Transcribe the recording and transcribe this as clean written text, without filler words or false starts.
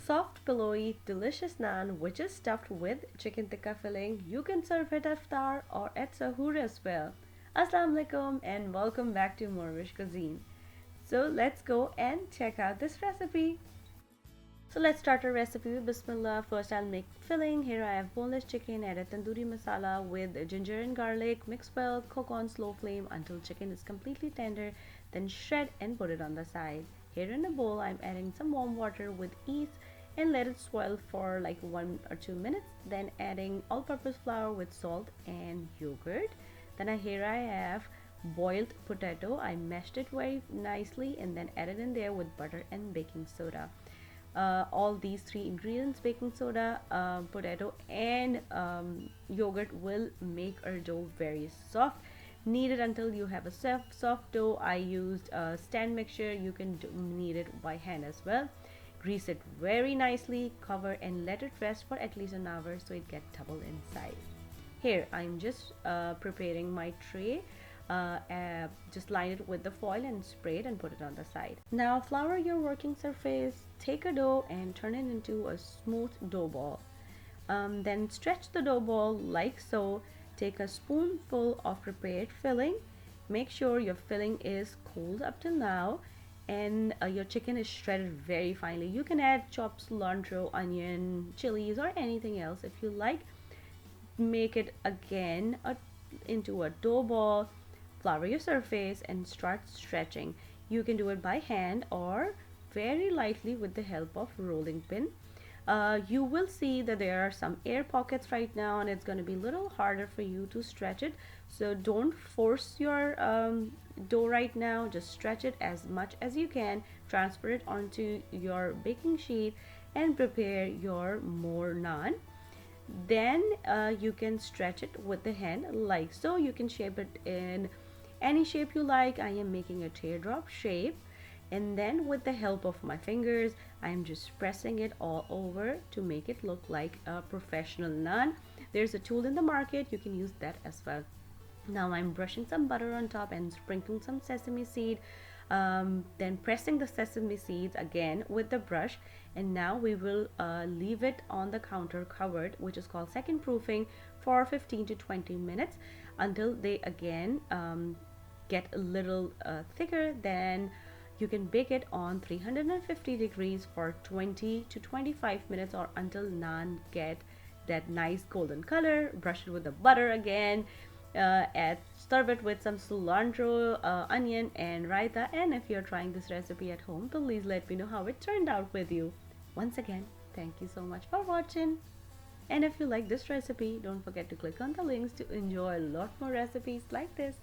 soft, pillowy, delicious naan which is stuffed with chicken tikka filling. You can serve it at iftar or at sahur as well. Assalamu alaikum and welcome back to morEwish cuisine. So let's go and check out this recipe. So let's start our recipe with Bismillah. First I'll make filling. Here I have boneless chicken, added tandoori masala with ginger and garlic. Mix well, cook on slow flame until chicken is completely tender. Then shred and put it on the side. Here in a bowl I'm adding some warm water with yeast and let it swell for like 1 or 2 minutes. Then adding all-purpose flour with salt and yogurt. Then here I have boiled potato. I mashed it very nicely and then added in there with butter and baking soda. All these three ingredients, baking soda, potato and yogurt, will make our dough very soft. Knead it until you have a soft dough. I used a stand mixture. You can knead it by hand as well. Grease it very nicely, cover and let it rest for at least an hour so it gets double inside. Here I'm just preparing my tray. Just line it with the foil and spray it and put it on the side. Now flour your working surface, take a dough and turn it into a smooth dough ball. Then stretch the dough ball like so. Take a spoonful of prepared filling. Make sure your filling is cooled up till now and your chicken is shredded very finely. You can add chopped cilantro, onion, chilies or anything else if you like. Make it again into a dough ball. Flour your surface and start stretching. You can do it by hand or very lightly with the help of rolling pin. You will see that there are some air pockets right now and it's going to be a little harder for you to stretch it. So don't force your dough right now. Just stretch it as much as you can. Transfer it onto your baking sheet and prepare your more naan. Then you can stretch it with the hand like so. You can shape it in any shape you like. I am making a teardrop shape and then with the help of my fingers I'm just pressing it all over to make it look like a professional naan. There's a tool in the market, you can use that as well. Now I'm brushing some butter on top and sprinkling some sesame seed, then pressing the sesame seeds again with the brush, and now we will leave it on the counter covered, which is called second proofing, for 15 to 20 minutes until they again get a little thicker. Then you can bake it on 350 degrees for 20 to 25 minutes or until naan get that nice golden color. Brush it with the butter again. Serve it with some cilantro, onion and raita. And if you're trying this recipe at home, please let me know how it turned out with you. Once again, thank you so much for watching. And if you like this recipe, don't forget to click on the links to enjoy a lot more recipes like this.